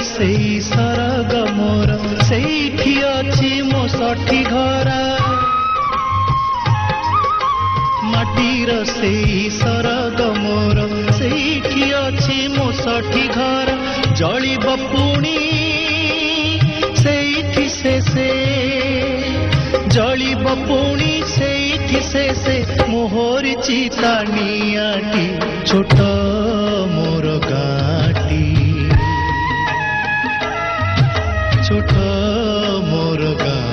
सेई सरग मोर सेठी अछि मो सठी घरा माटीर सेई सरग मोर सेठी अछि मो सठी घरा जलिब पुणी सेठी से जलिब पुणी सेठी से मोहर चिता नियाटी छोट मोर गाटी छोट मोर गाटी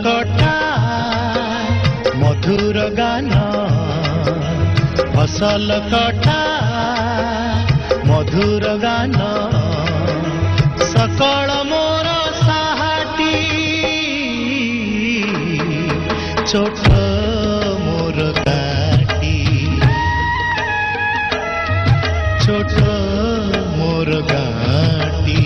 कटा मधुर गान फसल कटा मधुर गान सकल मोर साहाटी छोट मोर गाटी छोट मोर गाटी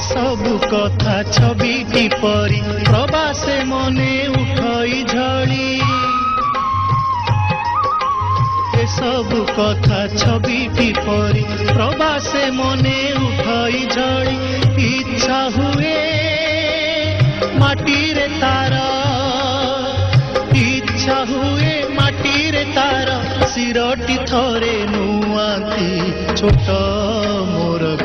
सबु कथा छविटी परी प्रवासे मने उठई झड़ी ए सबु कथा छविटी परी प्रवासे मने उठई झड़ी इच्छा हुए माटी रे तार इच्छा हुए माटी रे तार सिरटी थरे नुआती छोट मोर